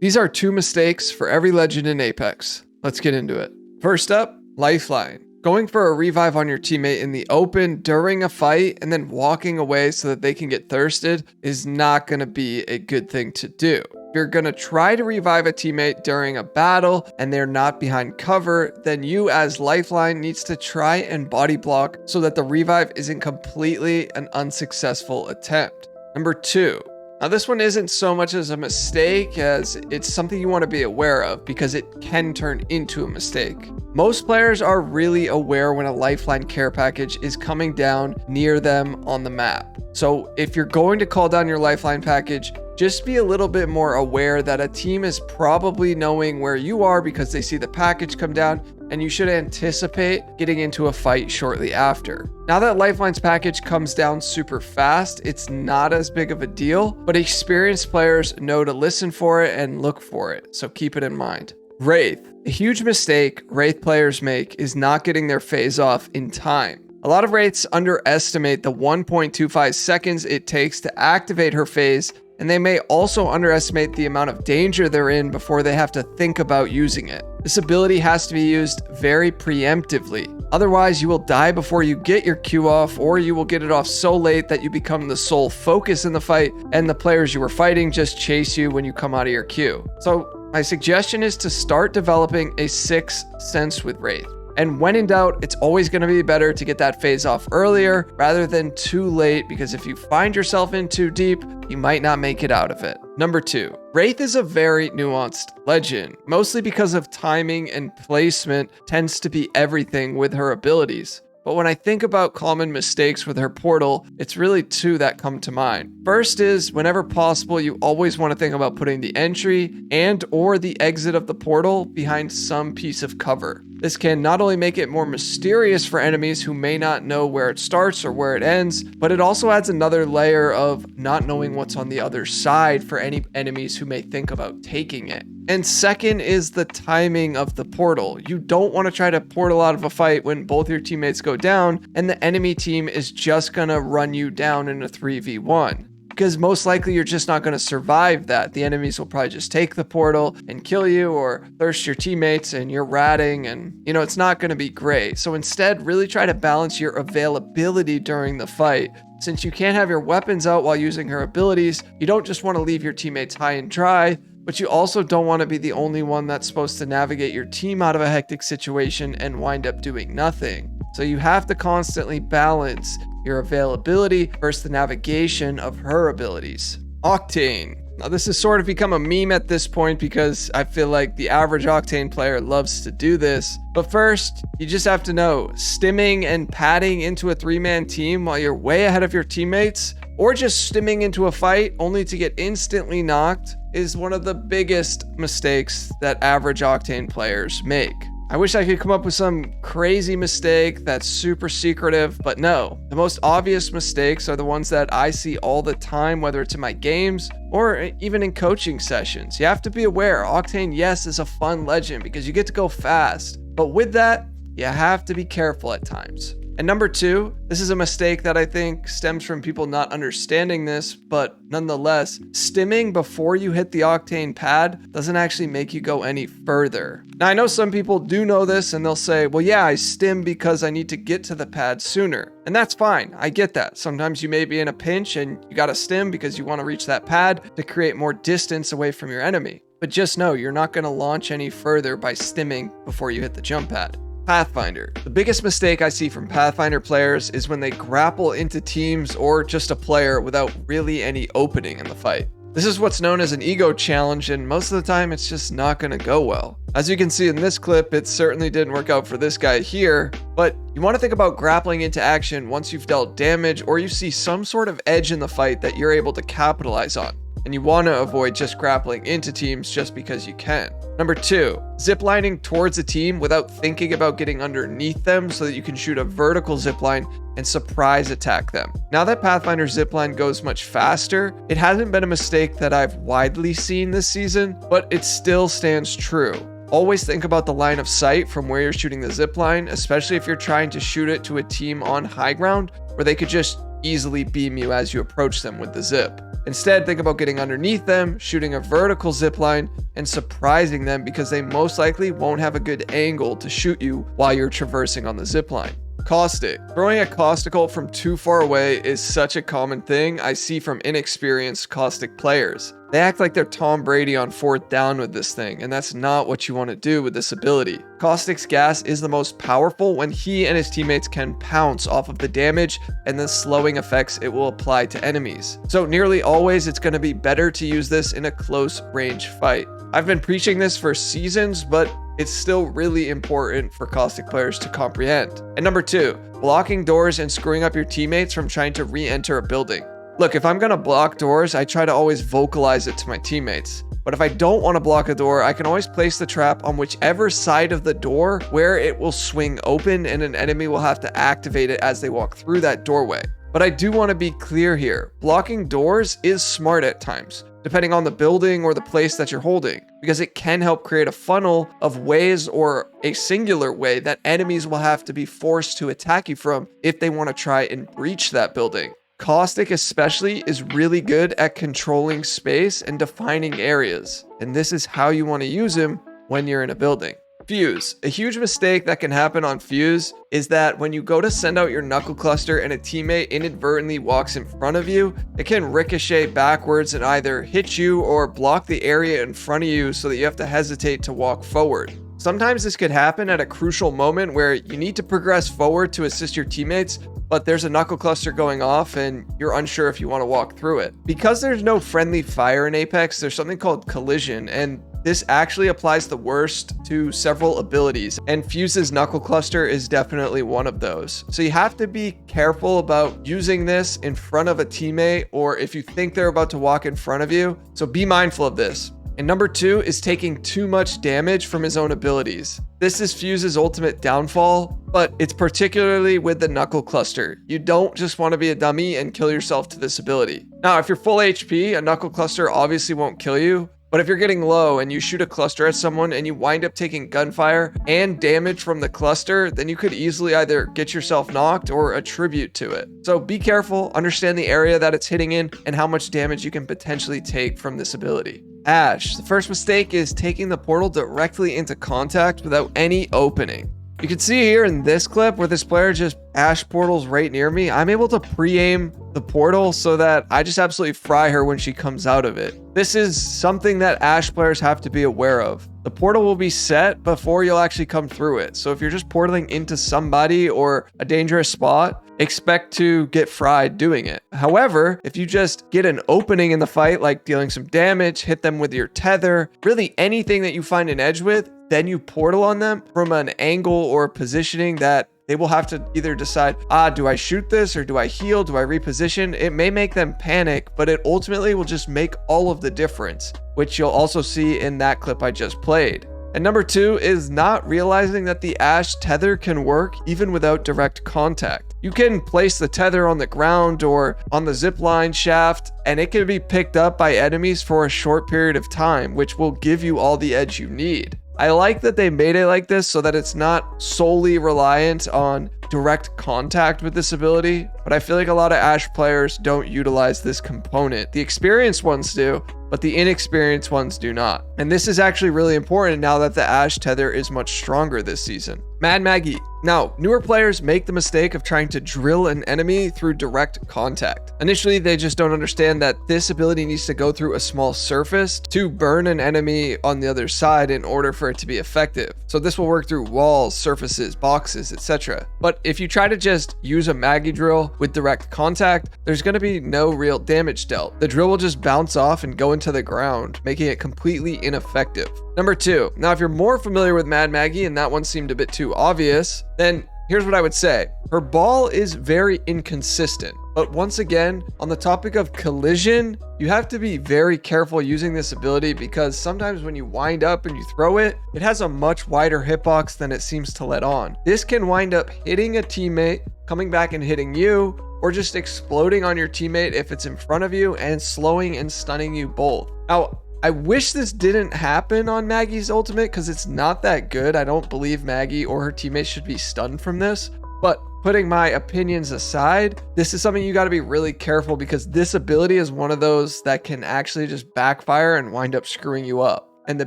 These are 2 mistakes for every legend in Apex. Let's get into it. First up, lifeline. Going for a revive on your teammate in the open during a fight and then walking away so that they can get thirsted is not going to be a good thing to do. If you're going to try to revive a teammate during a battle and they're not behind cover, then you as lifeline needs to try and body block so that the revive isn't completely an unsuccessful attempt. Number 2. Now this one isn't so much as a mistake as it's something you want to be aware of because it can turn into a mistake. Most players are really aware when a lifeline care package is coming down near them on the map. So if you're going to call down your lifeline package, just be a little bit more aware that a team is probably knowing where you are because they see the package come down, and you should anticipate getting into a fight shortly after. Now that Lifeline's package comes down super fast, it's not as big of a deal, but experienced players know to listen for it and look for it, so keep it in mind. Wraith. A huge mistake Wraith players make is not getting their phase off in time. A lot of Wraiths underestimate the 1.25 seconds it takes to activate her phase, and they may also underestimate the amount of danger they're in before they have to think about using it. This ability has to be used very preemptively. Otherwise, you will die before you get your Q off, or you will get it off so late that you become the sole focus in the fight, and the players you were fighting just chase you when you come out of your Q. So my suggestion is to start developing a 6th sense with Wraith. And when in doubt, it's always going to be better to get that phase off earlier rather than too late, because if you find yourself in too deep, you might not make it out of it. Number 2, Wraith is a very nuanced legend, mostly because of timing and placement tends to be everything with her abilities. But when I think about common mistakes with her portal, it's really 2 that come to mind. First is, whenever possible, you always want to think about putting the entry and or the exit of the portal behind some piece of cover. This can not only make it more mysterious for enemies who may not know where it starts or where it ends, but it also adds another layer of not knowing what's on the other side for any enemies who may think about taking it. And second is the timing of the portal. You don't want to try to portal out of a fight when both your teammates go down and the enemy team is just going to run you down in a 3v1. Because most likely you're just not going to survive that. The enemies will probably just take the portal and kill you or thirst your teammates and you're ratting and, it's not going to be great. So instead, really try to balance your availability during the fight. Since you can't have your weapons out while using her abilities, you don't just want to leave your teammates high and dry, but you also don't want to be the only one that's supposed to navigate your team out of a hectic situation and wind up doing nothing. So you have to constantly balance your availability versus the navigation of her abilities. Octane. Now this has sort of become a meme at this point because I feel like the average Octane player loves to do this. But first, you just have to know, stimming and padding into a 3-man team while you're way ahead of your teammates, or just stimming into a fight only to get instantly knocked, is one of the biggest mistakes that average Octane players make. I wish I could come up with some crazy mistake that's super secretive, but no. The most obvious mistakes are the ones that I see all the time, whether it's in my games or even in coaching sessions. You have to be aware, Octane, yes, is a fun legend because you get to go fast, but with that, you have to be careful at times. And number 2, this is a mistake that I think stems from people not understanding this, but nonetheless, stimming before you hit the Octane pad doesn't actually make you go any further. Now, I know some people do know this and they'll say, well, yeah, I stim because I need to get to the pad sooner. And that's fine. I get that. Sometimes you may be in a pinch and you gotta stim because you want to reach that pad to create more distance away from your enemy. But just know you're not going to launch any further by stimming before you hit the jump pad. Pathfinder. The biggest mistake I see from Pathfinder players is when they grapple into teams or just a player without really any opening in the fight. This is what's known as an ego challenge, and most of the time it's just not going to go well. As you can see in this clip, it certainly didn't work out for this guy here, but you want to think about grappling into action once you've dealt damage or you see some sort of edge in the fight that you're able to capitalize on. And you want to avoid just grappling into teams just because you can. Number 2, ziplining towards a team without thinking about getting underneath them so that you can shoot a vertical zipline and surprise attack them. Now that Pathfinder zipline goes much faster, it hasn't been a mistake that I've widely seen this season, but it still stands true. Always think about the line of sight from where you're shooting the zipline, especially if you're trying to shoot it to a team on high ground where they could just easily beam you as you approach them with the zip. Instead, think about getting underneath them, shooting a vertical zip line, and surprising them because they most likely won't have a good angle to shoot you while you're traversing on the zip line. Caustic. Throwing a caustical from too far away is such a common thing I see from inexperienced caustic players. They act like they're Tom Brady on 4th down with this thing, and that's not what you want to do with this ability. Caustic's gas is the most powerful when he and his teammates can pounce off of the damage and the slowing effects it will apply to enemies. So nearly always it's going to be better to use this in a close range fight. I've been preaching this for seasons, but it's still really important for caustic players to comprehend. And number 2, blocking doors and screwing up your teammates from trying to re-enter a building. Look, if I'm gonna block doors, I try to always vocalize it to my teammates. But if I don't want to block a door, I can always place the trap on whichever side of the door where it will swing open and an enemy will have to activate it as they walk through that doorway. But I do want to be clear here. Blocking doors is smart at times, depending on the building or the place that you're holding, because it can help create a funnel of ways or a singular way that enemies will have to be forced to attack you from if they want to try and breach that building. Caustic especially is really good at controlling space and defining areas, and this is how you want to use him when you're in a building. Fuse. A huge mistake that can happen on Fuse is that when you go to send out your knuckle cluster and a teammate inadvertently walks in front of you, it can ricochet backwards and either hit you or block the area in front of you so that you have to hesitate to walk forward. Sometimes this could happen at a crucial moment where you need to progress forward to assist your teammates, but there's a knuckle cluster going off and you're unsure if you want to walk through it. Because there's no friendly fire in Apex, there's something called collision, and this actually applies the worst to several abilities, and Fuse's knuckle cluster is definitely one of those. So you have to be careful about using this in front of a teammate or if you think they're about to walk in front of you. So be mindful of this. And number 2 is taking too much damage from his own abilities. This is Fuse's ultimate downfall, but it's particularly with the knuckle cluster. You don't just want to be a dummy and kill yourself to this ability. Now, if you're full HP, a knuckle cluster obviously won't kill you, but if you're getting low and you shoot a cluster at someone and you wind up taking gunfire and damage from the cluster, then you could easily either get yourself knocked or attribute to it. So be careful, understand the area that it's hitting in and how much damage you can potentially take from this ability. Ash. The first mistake is taking the portal directly into contact without any opening. You can see here in this clip where this player just Ash portals right near me. I'm able to pre-aim the portal so that I just absolutely fry her when she comes out of it. This is something that Ash players have to be aware of. The portal will be set before you'll actually come through it. So if you're just portaling into somebody or a dangerous spot, expect to get fried doing it. However, if you just get an opening in the fight, like dealing some damage, hit them with your tether, really anything that you find an edge with, then you portal on them from an angle or positioning that they will have to either decide, do I shoot this or do I heal? Do I reposition? It may make them panic, but it ultimately will just make all of the difference, which you'll also see in that clip I just played. And number 2 is not realizing that the Ash tether can work even without direct contact. You can place the tether on the ground or on the zipline shaft, and it can be picked up by enemies for a short period of time, which will give you all the edge you need. I like that they made it like this so that it's not solely reliant on direct contact with this ability, but I feel like a lot of Ash players don't utilize this component. The experienced ones do, but the inexperienced ones do not. And this is actually really important now that the Ash tether is much stronger this season. Mad Maggie. Now, newer players make the mistake of trying to drill an enemy through direct contact. Initially, they just don't understand that this ability needs to go through a small surface to burn an enemy on the other side in order for it to be effective. So this will work through walls, surfaces, boxes, etc. But if you try to just use a Maggie drill with direct contact, there's going to be no real damage dealt. The drill will just bounce off and go into the ground, making it completely ineffective. Number 2. Now, if you're more familiar with Mad Maggie and that one seemed a bit too obvious, then here's what I would say. Her ball is very inconsistent. But once again, on the topic of collision, you have to be very careful using this ability because sometimes when you wind up and you throw it, it has a much wider hitbox than it seems to let on. This can wind up hitting a teammate, coming back and hitting you, or just exploding on your teammate if it's in front of you and slowing and stunning you both. Now, I wish this didn't happen on Maggie's ultimate because it's not that good. I don't believe Maggie or her teammates should be stunned from this. But putting my opinions aside, this is something you got to be really careful because this ability is one of those that can actually just backfire and wind up screwing you up. And the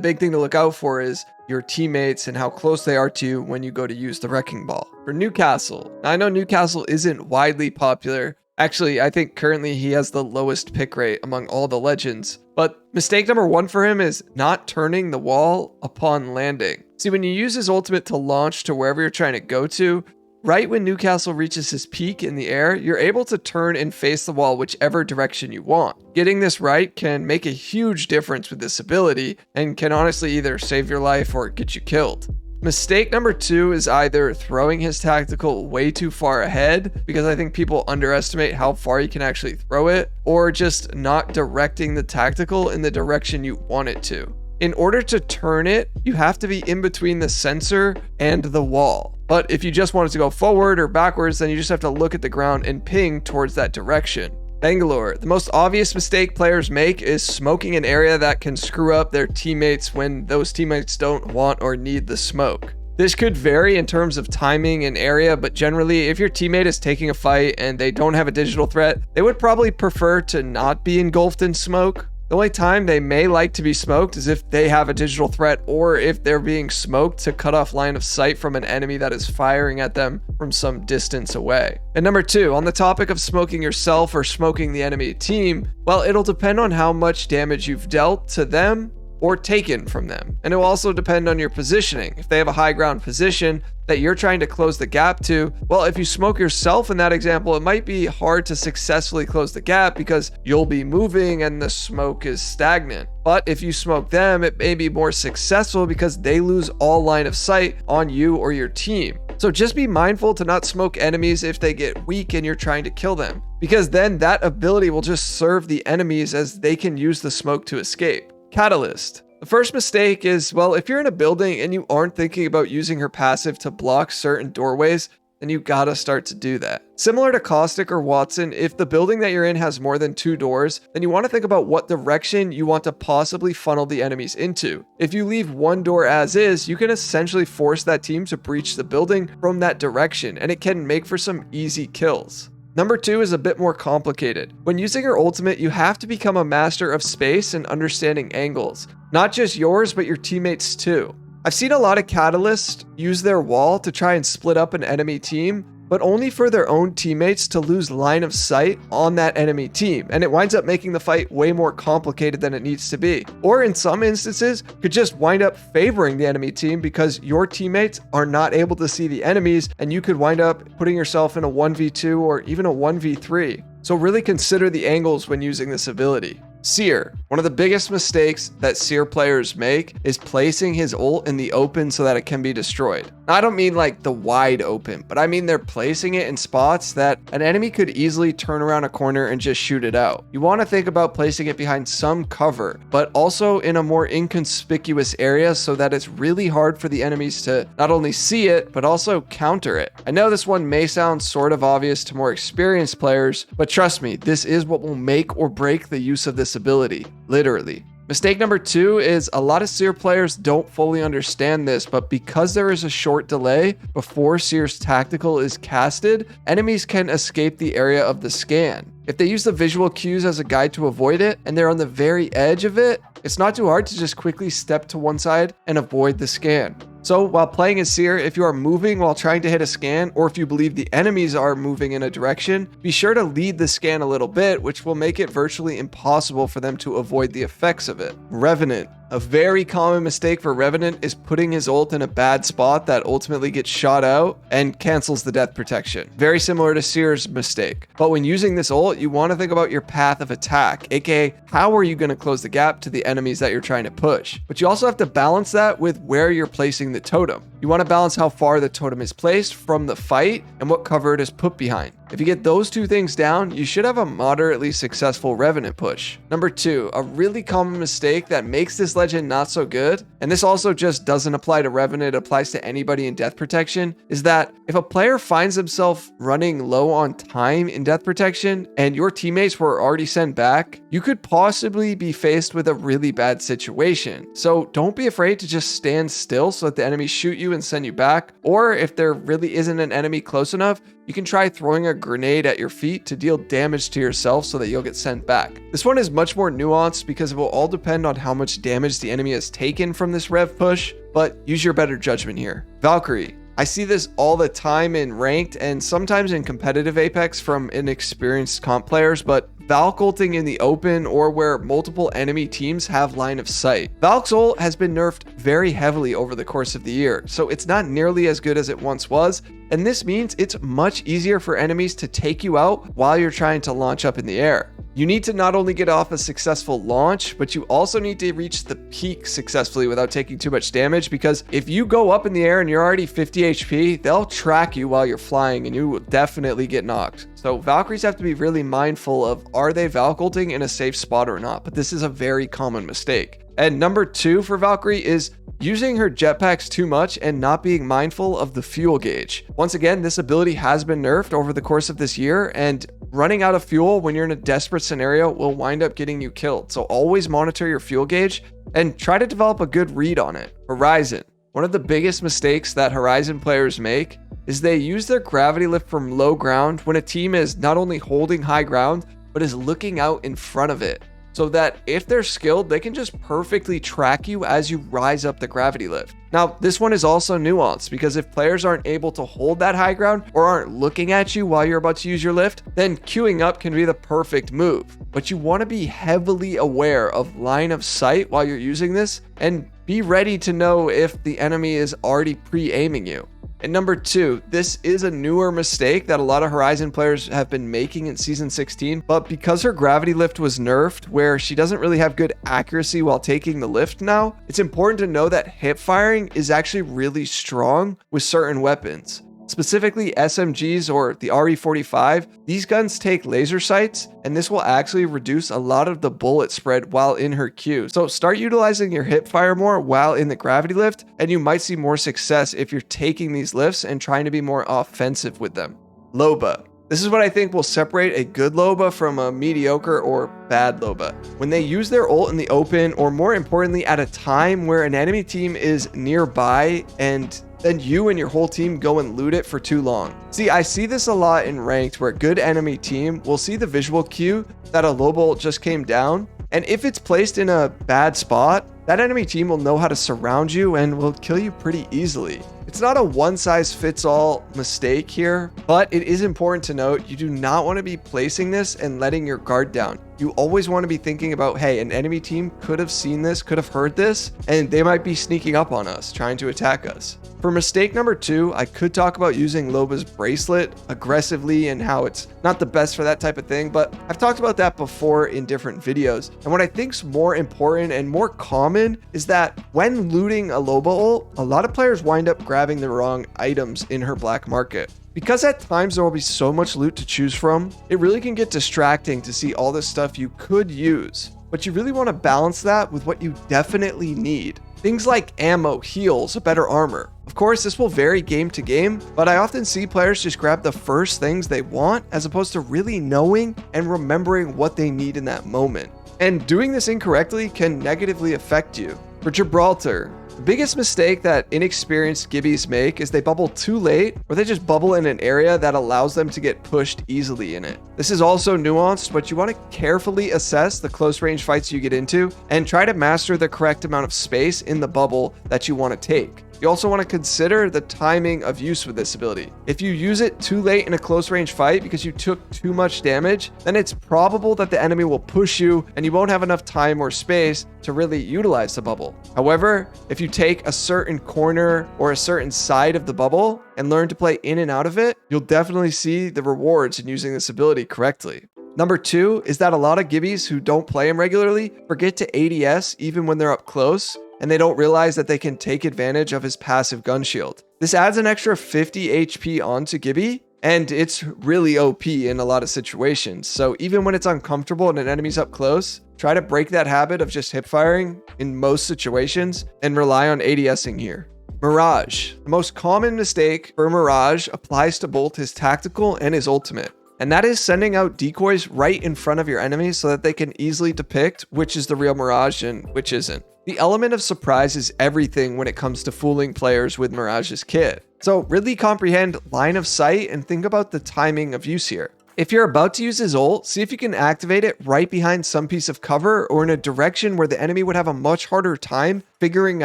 big thing to look out for is your teammates and how close they are to you when you go to use the Wrecking Ball. For Newcastle, I know Newcastle isn't widely popular. Actually, I think currently he has the lowest pick rate among all the legends. But mistake number 1 for him is not turning the wall upon landing. See, when you use his ultimate to launch to wherever you're trying to go to, right when Newcastle reaches his peak in the air, you're able to turn and face the wall whichever direction you want. Getting this right can make a huge difference with this ability and can honestly either save your life or get you killed. Mistake number 2 is either throwing his tactical way too far ahead, because I think people underestimate how far you can actually throw it, or just not directing the tactical in the direction you want it to. In order to turn it, you have to be in between the sensor and the wall. But if you just want it to go forward or backwards, then you just have to look at the ground and ping towards that direction. Bangalore. The most obvious mistake players make is smoking an area that can screw up their teammates when those teammates don't want or need the smoke. This could vary in terms of timing and area, but generally, if your teammate is taking a fight and they don't have a digital threat, they would probably prefer to not be engulfed in smoke. The only time they may like to be smoked is if they have a digital threat or if they're being smoked to cut off line of sight from an enemy that is firing at them from some distance away. And number 2, on the topic of smoking yourself or smoking the enemy team, well, it'll depend on how much damage you've dealt to them or taken from them. And it will also depend on your positioning. If they have a high ground position that you're trying to close the gap to, well, if you smoke yourself in that example, it might be hard to successfully close the gap because you'll be moving and the smoke is stagnant. But if you smoke them, it may be more successful because they lose all line of sight on you or your team. So just be mindful to not smoke enemies if they get weak and you're trying to kill them, because then that ability will just serve the enemies as they can use the smoke to escape. Catalyst. The first mistake is, well, if you're in a building and you aren't thinking about using her passive to block certain doorways, then you gotta start to do that. Similar to Caustic or Watson, if the building that you're in has more than 2 doors, then you want to think about what direction you want to possibly funnel the enemies into. If you leave one door as is, you can essentially force that team to breach the building from that direction, and it can make for some easy kills. Number 2 is a bit more complicated. When using your ultimate, you have to become a master of space and understanding angles. Not just yours, but your teammates too. I've seen a lot of Catalysts use their wall to try and split up an enemy team, but only for their own teammates to lose line of sight on that enemy team, and it winds up making the fight way more complicated than it needs to be. Or in some instances, could just wind up favoring the enemy team because your teammates are not able to see the enemies, and you could wind up putting yourself in a 1v2 or even a 1v3. So really consider the angles when using this ability. Seer. One of the biggest mistakes that Seer players make is placing his ult in the open so that it can be destroyed. Now, I don't mean like the wide open, but I mean they're placing it in spots that an enemy could easily turn around a corner and just shoot it out. You want to think about placing it behind some cover, but also in a more inconspicuous area so that it's really hard for the enemies to not only see it, but also counter it. I know this one may sound sort of obvious to more experienced players, but trust me, this is what will make or break the use of this ability, literally. Mistake number 2 is a lot of Seer players don't fully understand this, but because there is a short delay before Seer's tactical is casted, enemies can escape the area of the scan. If they use the visual cues as a guide to avoid it, and they're on the very edge of it, it's not too hard to just quickly step to one side and avoid the scan. So while playing as Seer, if you are moving while trying to hit a scan, or if you believe the enemies are moving in a direction, be sure to lead the scan a little bit, which will make it virtually impossible for them to avoid the effects of it. Revenant. A very common mistake for Revenant is putting his ult in a bad spot that ultimately gets shot out and cancels the death protection. Very similar to Seer's mistake. But when using this ult, you want to think about your path of attack, aka how are you going to close the gap to the enemies that you're trying to push. But you also have to balance that with where you're placing the totem. You want to balance how far the totem is placed from the fight and what cover it is put behind. If you get those two things down, you should have a moderately successful Revenant push. Number 2, a really common mistake that makes this legend not so good, and this also just doesn't apply to Revenant, it applies to anybody in death protection, is that if a player finds himself running low on time in death protection and your teammates were already sent back, you could possibly be faced with a really bad situation. So don't be afraid to just stand still so that the enemies shoot you and send you back, or if there really isn't an enemy close enough, you can try throwing a grenade at your feet to deal damage to yourself so that you'll get sent back. This one is much more nuanced because it will all depend on how much damage the enemy has taken from this rev push, but use your better judgment here. Valkyrie. I see this all the time in ranked and sometimes in competitive Apex from inexperienced comp players, but Valk ulting in the open or where multiple enemy teams have line of sight. Valk's ult has been nerfed very heavily over the course of the year, so it's not nearly as good as it once was, and this means it's much easier for enemies to take you out while you're trying to launch up in the air. You need to not only get off a successful launch, but you also need to reach the peak successfully without taking too much damage, because if you go up in the air and you're already 50 HP, they'll track you while you're flying and you will definitely get knocked. So Valkyries have to be really mindful of, are they Valk ulting in a safe spot or not? But this is a very common mistake. And number 2 for Valkyrie is using her jetpacks too much and not being mindful of the fuel gauge. Once again, this ability has been nerfed over the course of this year, and running out of fuel when you're in a desperate scenario will wind up getting you killed. So always monitor your fuel gauge and try to develop a good read on it. Horizon. One of the biggest mistakes that Horizon players make is they use their gravity lift from low ground when a team is not only holding high ground, but is looking out in front of it, so that if they're skilled, they can just perfectly track you as you rise up the gravity lift. Now, this one is also nuanced because if players aren't able to hold that high ground or aren't looking at you while you're about to use your lift, then queuing up can be the perfect move. But you want to be heavily aware of line of sight while you're using this and be ready to know if the enemy is already pre-aiming you. And number 2, this is a newer mistake that a lot of Horizon players have been making in Season 16, but because her gravity lift was nerfed, where she doesn't really have good accuracy while taking the lift now, it's important to know that hip firing is actually really strong with certain weapons. Specifically SMGs or the RE45, these guns take laser sights, and this will actually reduce a lot of the bullet spread while in her queue. So start utilizing your hip fire more while in the gravity lift, and you might see more success if you're taking these lifts and trying to be more offensive with them. Loba. This is what I think will separate a good Loba from a mediocre or bad Loba. When they use their ult in the open, or more importantly, at a time where an enemy team is nearby and then you and your whole team go and loot it for too long. See, I see this a lot in ranked where a good enemy team will see the visual cue that a Loba ult just came down, and if it's placed in a bad spot, that enemy team will know how to surround you and will kill you pretty easily. It's not a one-size-fits-all mistake here, but it is important to note you do not want to be placing this and letting your guard down. You always want to be thinking about, hey, an enemy team could have seen this, could have heard this, and they might be sneaking up on us, trying to attack us. For mistake number 2, I could talk about using Loba's bracelet aggressively and how it's not the best for that type of thing, but I've talked about that before in different videos. And what I think is more important and more common is that when looting a Loba ult, a lot of players wind up grabbing the wrong items in her black market. Because at times there will be so much loot to choose from, it really can get distracting to see all this stuff you could use. But you really want to balance that with what you definitely need. Things like ammo, heals, better armor. Of course, this will vary game to game, but I often see players just grab the first things they want as opposed to really knowing and remembering what they need in that moment. And doing this incorrectly can negatively affect you. For Gibraltar, the biggest mistake that inexperienced Gibbies make is they bubble too late, or they just bubble in an area that allows them to get pushed easily in it. This is also nuanced, but you want to carefully assess the close range fights you get into and try to master the correct amount of space in the bubble that you want to take. You also want to consider the timing of use with this ability. If you use it too late in a close range fight because you took too much damage, then it's probable that the enemy will push you and you won't have enough time or space to really utilize the bubble. However, if you take a certain corner or a certain side of the bubble and learn to play in and out of it, you'll definitely see the rewards in using this ability correctly. Number 2 is that a lot of Gibbies who don't play him regularly forget to ADS even when they're up close, and they don't realize that they can take advantage of his passive gun shield. This adds an extra 50 HP onto Gibby, and it's really OP in a lot of situations. So even when it's uncomfortable and an enemy's up close, try to break that habit of just hip firing in most situations and rely on ADSing here. Mirage. The most common mistake for Mirage applies to both his tactical and his ultimate. And that is sending out decoys right in front of your enemies so that they can easily depict which is the real Mirage and which isn't. The element of surprise is everything when it comes to fooling players with Mirage's kit. So really comprehend line of sight and think about the timing of use here. If you're about to use his ult, see if you can activate it right behind some piece of cover or in a direction where the enemy would have a much harder time figuring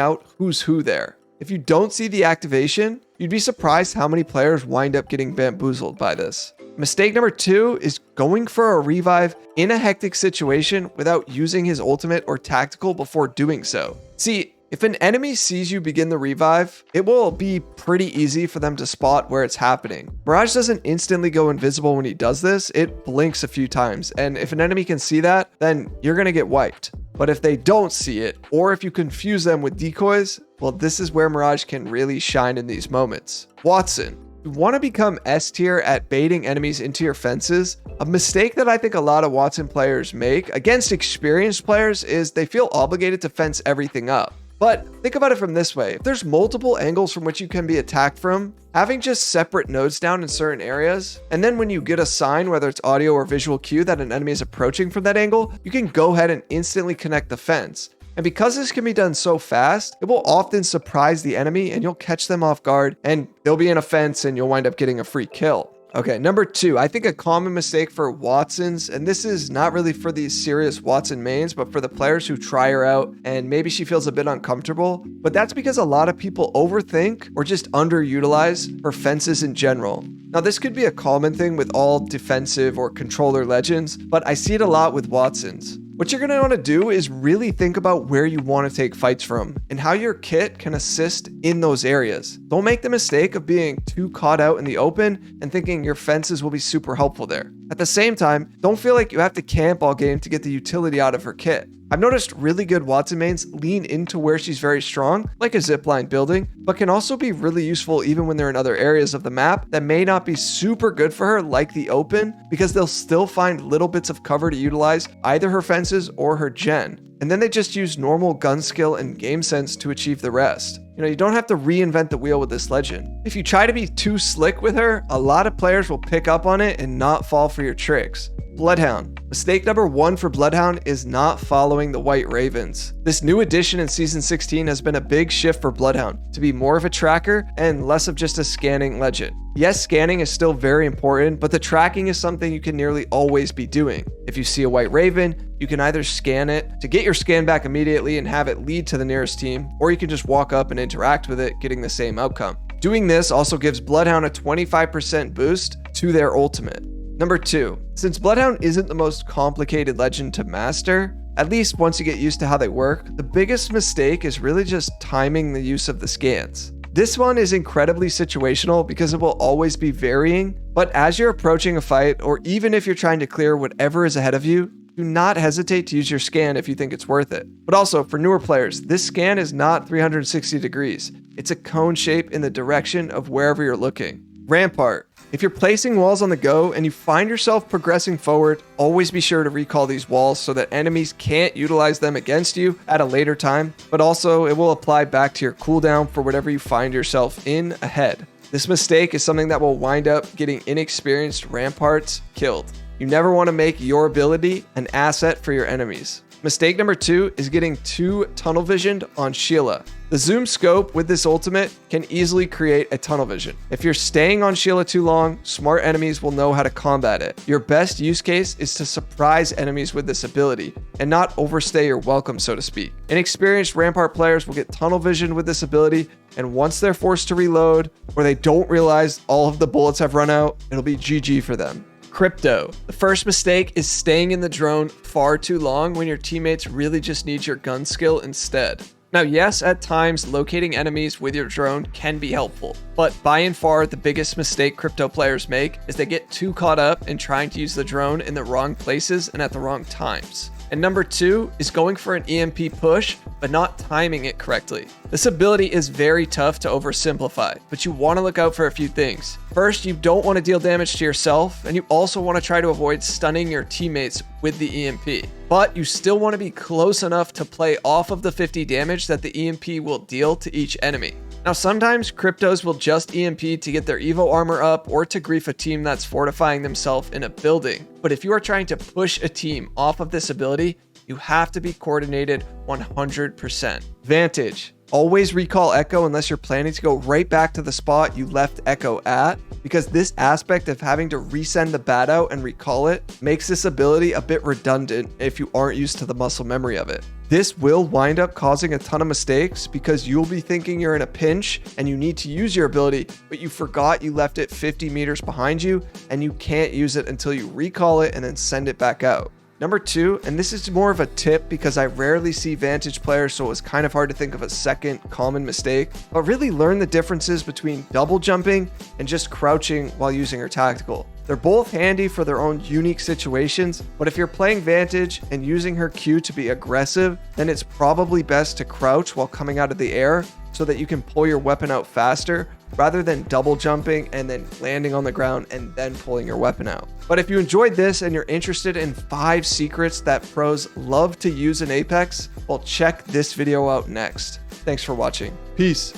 out who's who there. If you don't see the activation, you'd be surprised how many players wind up getting bamboozled by this. Mistake number 2 is going for a revive in a hectic situation without using his ultimate or tactical before doing so. See, if an enemy sees you begin the revive, it will be pretty easy for them to spot where it's happening. Mirage doesn't instantly go invisible when he does this, it blinks a few times, and if an enemy can see that, then you're gonna get wiped. But if they don't see it, or if you confuse them with decoys, well, this is where Mirage can really shine in these moments. Watson. You want to become S tier at baiting enemies into your fences. A mistake that I think a lot of Watson players make against experienced players is they feel obligated to fence everything up. But think about it from this way. If there's multiple angles from which you can be attacked from, having just separate nodes down in certain areas, and then when you get a sign, whether it's audio or visual cue, that an enemy is approaching from that angle, you can go ahead and instantly connect the fence. And because this can be done so fast, it will often surprise the enemy and you'll catch them off guard and they'll be in a fence and you'll wind up getting a free kill. Okay, number 2, I think a common mistake for Watsons, and this is not really for these serious Watson mains, but for the players who try her out and maybe she feels a bit uncomfortable, but that's because a lot of people overthink or just underutilize her fences in general. Now, this could be a common thing with all defensive or controller legends, but I see it a lot with Watsons. What you're going to want to do is really think about where you want to take fights from and how your kit can assist in those areas. Don't make the mistake of being too caught out in the open and thinking your fences will be super helpful there. At the same time, don't feel like you have to camp all game to get the utility out of her kit. I've noticed really good Watson mains lean into where she's very strong, like a zipline building, but can also be really useful even when they're in other areas of the map that may not be super good for her, like the open, because they'll still find little bits of cover to utilize either her fences or her gen. And then they just use normal gun skill and game sense to achieve the rest. You don't have to reinvent the wheel with this legend. If you try to be too slick with her, a lot of players will pick up on it and not fall for your tricks. Bloodhound. Mistake number 1 for Bloodhound is not following the White Ravens. This new addition in Season 16 has been a big shift for Bloodhound to be more of a tracker and less of just a scanning legend. Yes, scanning is still very important, but the tracking is something you can nearly always be doing. If you see a White Raven, you can either scan it to get your scan back immediately and have it lead to the nearest team, or you can just walk up and interact with it, getting the same outcome. Doing this also gives Bloodhound a 25% boost to their ultimate. Number 2, since Bloodhound isn't the most complicated legend to master, at least once you get used to how they work, the biggest mistake is really just timing the use of the scans. This one is incredibly situational because it will always be varying, but as you're approaching a fight, or even if you're trying to clear whatever is ahead of you, do not hesitate to use your scan if you think it's worth it. But also, for newer players, this scan is not 360 degrees. It's a cone shape in the direction of wherever you're looking. Rampart. If you're placing walls on the go and you find yourself progressing forward, always be sure to recall these walls so that enemies can't utilize them against you at a later time, but also it will apply back to your cooldown for whatever you find yourself in ahead. This mistake is something that will wind up getting inexperienced ramparts killed. You never want to make your ability an asset for your enemies. Mistake number 2 is getting too tunnel visioned on Sheila. The zoom scope with this ultimate can easily create a tunnel vision. If you're staying on Sheila too long, smart enemies will know how to combat it. Your best use case is to surprise enemies with this ability and not overstay your welcome, so to speak. Inexperienced Rampart players will get tunnel vision with this ability, and once they're forced to reload or they don't realize all of the bullets have run out, it'll be GG for them. Crypto. The first mistake is staying in the drone far too long when your teammates really just need your gun skill instead. Now, yes, at times locating enemies with your drone can be helpful, but by and far the biggest mistake crypto players make is they get too caught up in trying to use the drone in the wrong places and at the wrong times. And number 2 is going for an EMP push, but not timing it correctly. This ability is very tough to oversimplify, but you want to look out for a few things. First, you don't want to deal damage to yourself, and you also want to try to avoid stunning your teammates with the EMP. But you still want to be close enough to play off of the 50 damage that the EMP will deal to each enemy. Now, sometimes cryptos will just EMP to get their Evo armor up or to grief a team that's fortifying themselves in a building. But if you are trying to push a team off of this ability, You have to be coordinated 100%. Vantage. Always recall Echo unless you're planning to go right back to the spot you left Echo at, because this aspect of having to resend the bat out and recall it makes this ability a bit redundant if you aren't used to the muscle memory of it. This will wind up causing a ton of mistakes because you'll be thinking you're in a pinch and you need to use your ability, but you forgot you left it 50 meters behind you and you can't use it until you recall it and then send it back out. Number 2, and this is more of a tip because I rarely see Vantage players, so it was kind of hard to think of a second common mistake, but really learn the differences between double jumping and just crouching while using her tactical. They're both handy for their own unique situations, but if you're playing Vantage and using her Q to be aggressive, then it's probably best to crouch while coming out of the air so that you can pull your weapon out faster rather than double jumping and then landing on the ground and then pulling your weapon out. But if you enjoyed this and you're interested in 5 secrets that pros love to use in Apex, well, check this video out next. Thanks for watching. Peace.